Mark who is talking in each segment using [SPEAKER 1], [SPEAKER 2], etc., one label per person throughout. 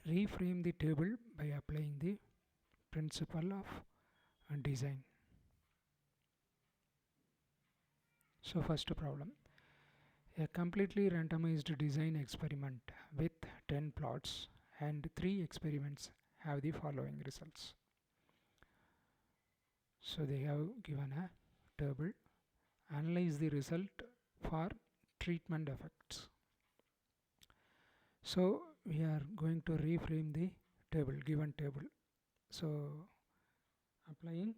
[SPEAKER 1] reframe the table by applying the principle of design. So first problem, a completely randomized design experiment with 10 plots and 3 experiments have the following results. So they have given a table. Analyze the result for treatment effects. So we are going to reframe the table, given table. So applying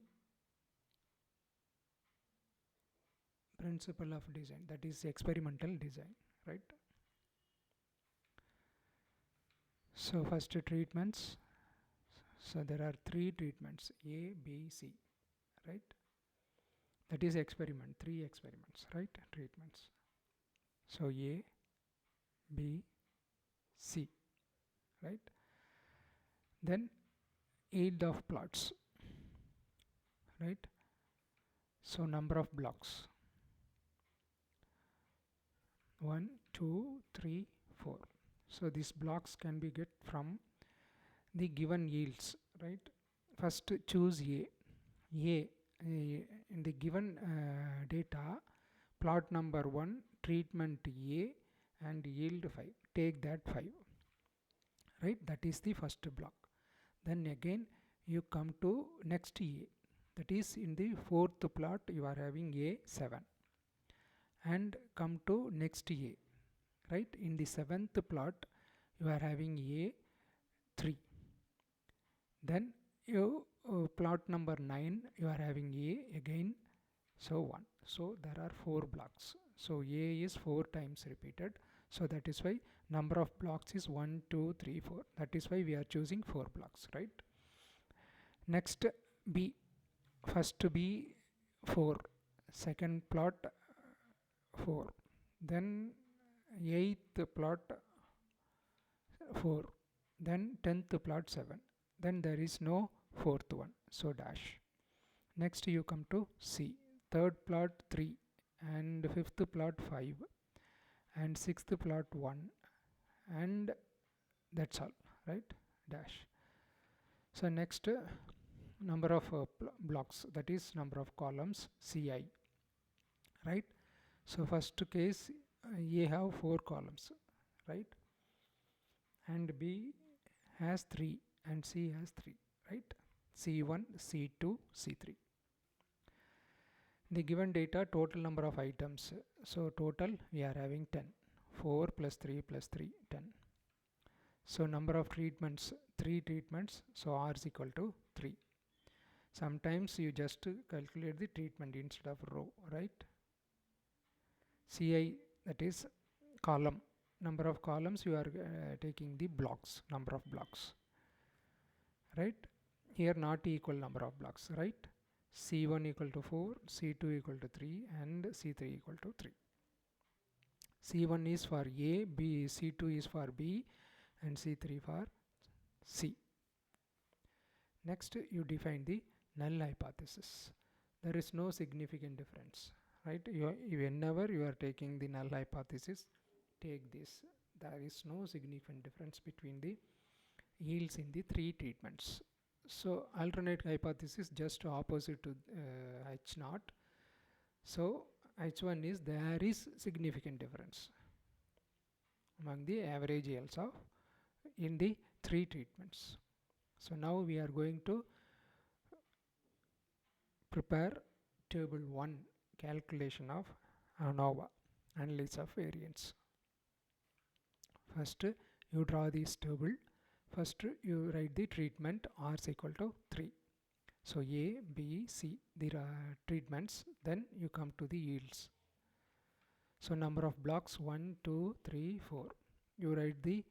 [SPEAKER 1] principle of design, that is experimental design, right? So first treatments. So there are 3 treatments, A, B, C, right? That is experiment, 3 experiments, right? Treatments. So A, B, C, right? Then yield of plots, right? So number of blocks, 1, 2, 3, 4. So these blocks can be get from the given yields, right? First choose A. In the given data, plot number 1, treatment A and yield 5. Take that 5, right? That is the first block. Then again you come to next A. That is in the 4th plot you are having A 7. And come to next A, right? In the 7th plot you are having A 3. Then you plot number 9 you are having A again, so 1. So there are 4 blocks. So A is 4 times repeated. So that is why number of blocks is 1, 2, 3, 4. That is why we are choosing 4 blocks, right? Next B. First B 4. Second plot 4. Then 8th plot 4. Then 10th plot 7. Then there is no 4th one, so dash. Next you come to C. 3rd plot 3 and 5th plot 5 and 6th plot 1, and that's all, right? Dash. So next number of blocks, that is number of columns, Ci, right? So first case A have 4 columns, right? And B has 3 and C has 3, right? C1, C2, C3. The given data, total number of items. So total we are having 10. 4 plus 3 plus 3, 10. So number of treatments, 3 treatments. So R is equal to 3. Sometimes you just calculate the treatment instead of row, right? Ci, that is column. Number of columns you are taking the blocks, number of blocks, right? Here not equal number of blocks, right? C1 equal to 4, C2 equal to 3 and C3 equal to 3. C1 is for A, B, C2 is for B and C3 for C. Next you define the null hypothesis. There is no significant difference, right? Whenever you are taking the null hypothesis, take this. There is no significant difference between the yields in the 3 treatments. So alternate hypothesis just opposite to H0. So H1 is there is significant difference among the average yields of in the 3 treatments. So now we are going to prepare table 1, calculation of ANOVA, analysis of variance. First you draw this table. First you write the treatment R is equal to 3. So A, B, C, there are treatments. Then you come to the yields. So number of blocks 1, 2, 3, 4. You write the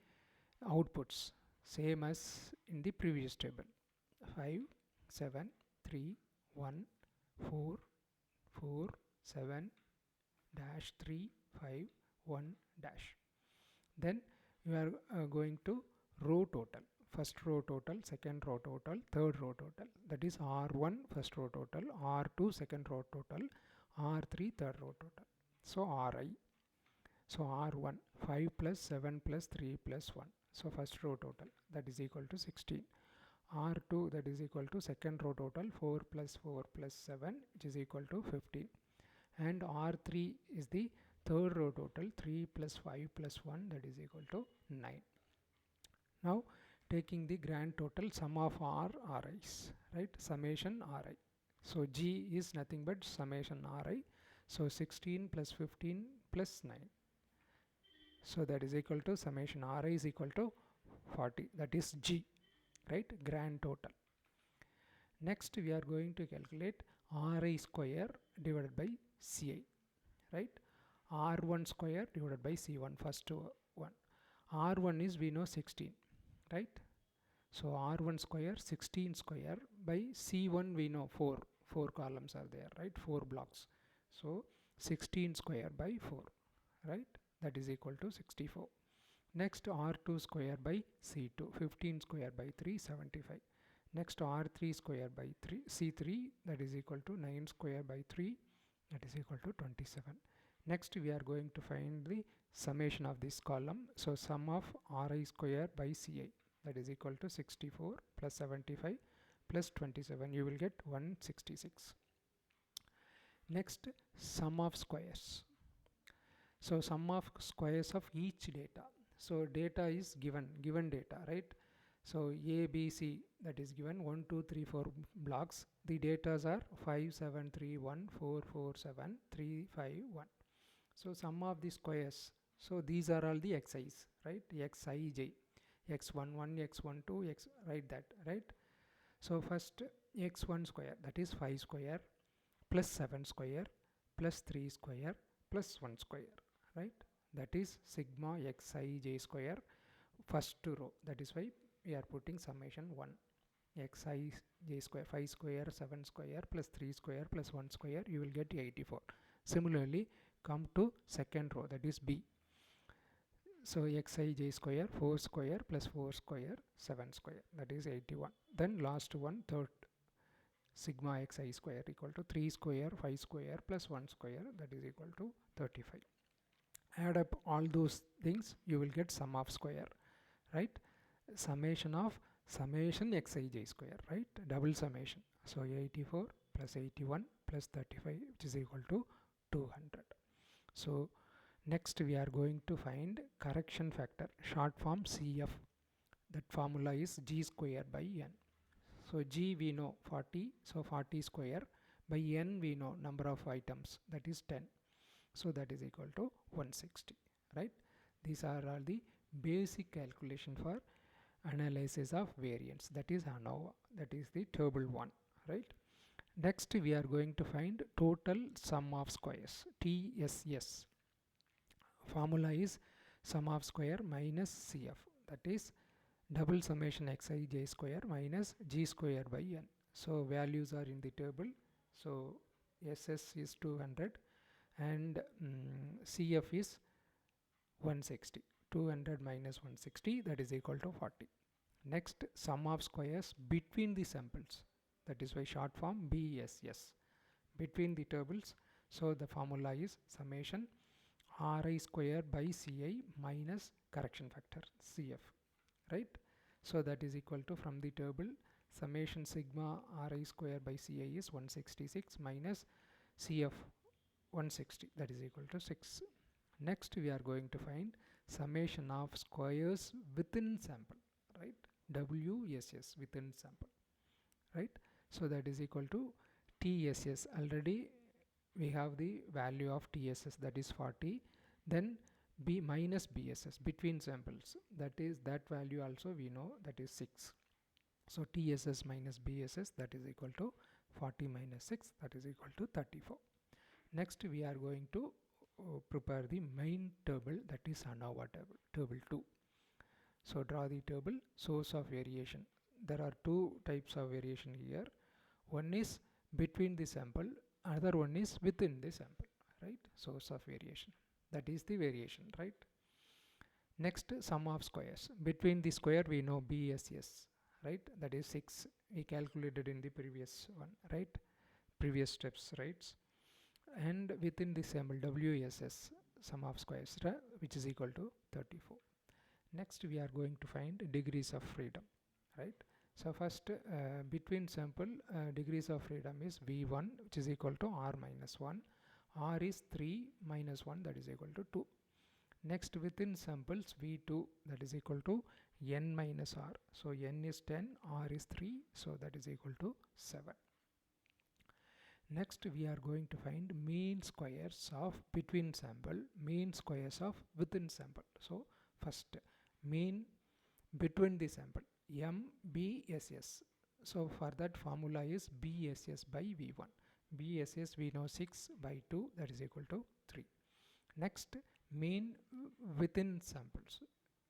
[SPEAKER 1] outputs same as in the previous table. 5, 7, 3, 1, 4, 4, 7, dash 3, 5, 1, dash. Then you are going to row total. First row total, second row total, third row total. That is R1 first row total, R2 second row total, R3 third row total. So Ri. So R1 5 plus 7 plus 3 plus 1. So first row total, that is equal to 16. R2, that is equal to second row total, 4 plus 4 plus 7, which is equal to 15. And R3 is the third row total, 3 plus 5 plus 1, that is equal to 9. Now taking the grand total sum of R Ri's, right, summation Ri. So G is nothing but summation Ri. So 16 plus 15 plus 9. So that is equal to summation Ri is equal to 40. That is G, right, grand total. Next we are going to calculate Ri square divided by Ci, right. R1 square divided by C1, first one. R1 is, we know, 16, right. So R1 square 16 square by C1, we know 4 columns are there, right, 4 blocks. So 16 square by 4, right, that is equal to 64. Next R2 square by C2, 15 square by 3, 75. Next R3 square by 3 C3, that is equal to 9 square by 3, that is equal to 27. Next we are going to find the summation of this column. So sum of Ri square by Ci, that is equal to 64 plus 75 plus 27, you will get 166. Next, sum of squares. So sum of squares of each data. So data is given data, right. So A, B, C, that is given 1, 2, 3, 4 blocks. The datas are 5, 7, 3, 1, 4, 4, 7, 3, 5, 1. So sum of the squares. So these are all the xi's, right, xij, x11, x12, x, write that, right. So first x1 square, that is 5 square plus 7 square plus 3 square plus 1 square, right. That is sigma xij square, first row. That is why we are putting summation 1. Xij square, 5 square, 7 square plus 3 square plus 1 square, you will get 84. Similarly, come to second row, that is B. So xij square, 4 square plus 4 square, 7 square, that is 81. Then last one, third, sigma xi square equal to 3 square, 5 square plus 1 square, that is equal to 35. Add up all those things, you will get sum of square, right. Summation of summation xij square, right, double summation. So 84 plus 81 plus 35, which is equal to 200. So next we are going to find correction factor, short form CF. That formula is G square by N. So G we know 40, so 40 square by N we know number of items, that is 10. So that is equal to 160, right. These are all the basic calculation for analysis of variance, that is ANOVA, that is the table 1, right. Next we are going to find total sum of squares, TSS. Formula is sum of square minus CF, that is double summation xij square minus G square by N. So values are in the table. So SS is 200 and CF is 160. 200 minus 160, that is equal to 40. Next, sum of squares between the samples, that is why short form BSS, between the tables. So the formula is summation Ri square by Ci minus correction factor CF, right. So that is equal to, from the table, summation sigma Ri square by Ci is 166 minus CF 160, that is equal to 6. Next we are going to find summation of squares within sample, right, WSS, within sample, right. So that is equal to TSS. Already we have the value of TSS, that is 40. Then B minus BSS, between samples, that is, that value also we know, that is 6. So TSS minus BSS, that is equal to 40 minus 6, that is equal to 34. Next we are going to prepare the main table, that is ANOVA table, table 2. So draw the table, source of variation. There are two types of variation here. One is between the sample, another one is within the sample, right. Source of variation, that is the variation, right. Next, sum of squares. Between the square we know BSS, right, that is 6. We calculated in the previous one, right, previous steps, right. And within the sample WSS, sum of squares, which is equal to 34. Next we are going to find degrees of freedom, right? So first between sample degrees of freedom is V1, which is equal to R minus 1. R is 3 minus 1, that is equal to 2. Next within samples V2, that is equal to N minus R. So N is 10, R is 3, so that is equal to 7. Next we are going to find mean squares of between sample, mean squares of within sample. So first mean between the sample, M.B.S.S. So for that formula is B.S.S by V1. B.S.S we know 6 by 2, that is equal to 3. Next mean within samples,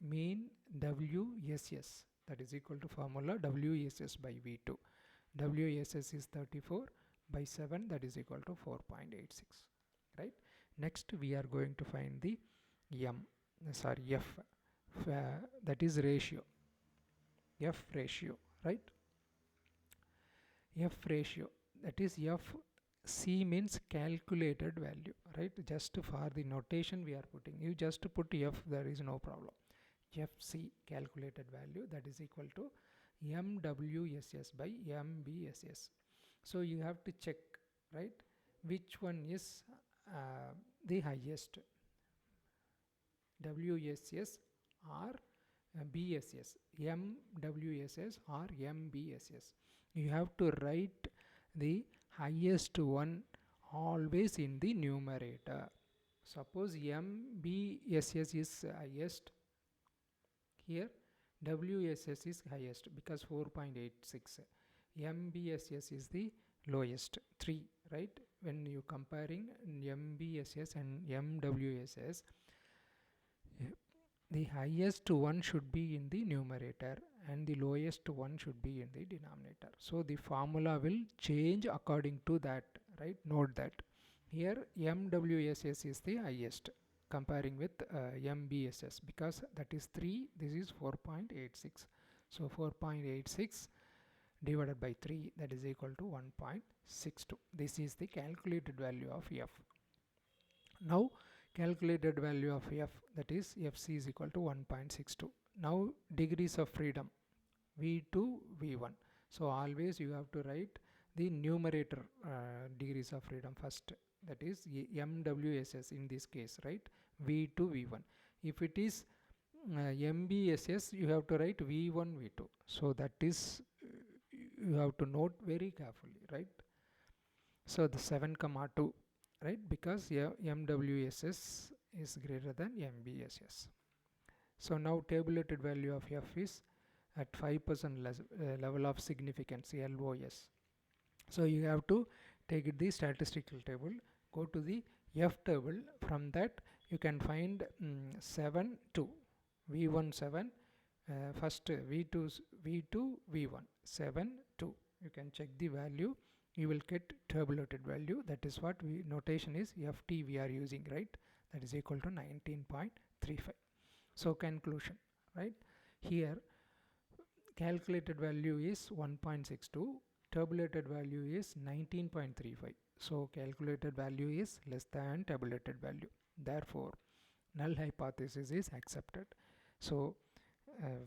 [SPEAKER 1] mean W.S.S, that is equal to formula W.S.S by V2. W.S.S is 34 by 7, that is equal to 4.86, right? Next we are going to find the F, that is ratio, F ratio, right? F ratio, that is FC means calculated value, right? Just for the notation we are putting, you just put F, there is no problem. FC calculated value, that is equal to MWSS by MBSS. So you have to check, right, which one is the highest, WSS or BSS, MWSS or MBSS. You have to write the highest one always in the numerator. Suppose MBSS is highest, here WSS is highest because 4.86. MBSS is the lowest, 3, right? When you comparing MBSS and MWSS, the highest one should be in the numerator and the lowest one should be in the denominator. So the formula will change according to that, right? Note that. Here MWSS is the highest comparing with MBSS because that is 3, this is 4.86. So 4.86 divided by 3, that is equal to 1.62. This is the calculated value of F. Now calculated value of F, that is FC is equal to 1.62. Now degrees of freedom, V2, V1. So always you have to write the numerator degrees of freedom first, that is MWSS in this case, right? V2, V1. If it is MBSS, you have to write V1, V2. So that is you have to note very carefully, right? So the 7,2, right? Because MWSS is greater than MBSS. So now tabulated value of F is at 5% level of significance, LOS. So you have to take the statistical table, go to the F table. From that you can find 7, 2, V1 7, first V2 V1 7, 2. You can check the value, you will get tabulated value. That is what notation is FT we are using, right? That is equal to 19.35. So conclusion, right? Here calculated value is 1.62, tabulated value is 19.35. So calculated value is less than tabulated value. Therefore null hypothesis is accepted. So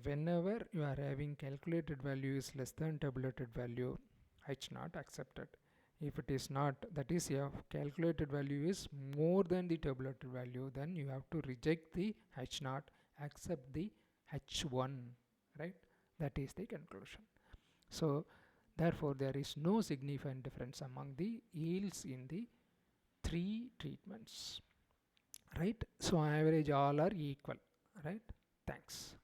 [SPEAKER 1] whenever you are having calculated value is less than tabulated value, H not accepted. If it is not, that is your calculated value is more than the tabulated value, then you have to reject the H not, accept the H1, right? That is the conclusion. So therefore there is no significant difference among the yields in the 3 treatments, right? So average all are equal, right? Thanks.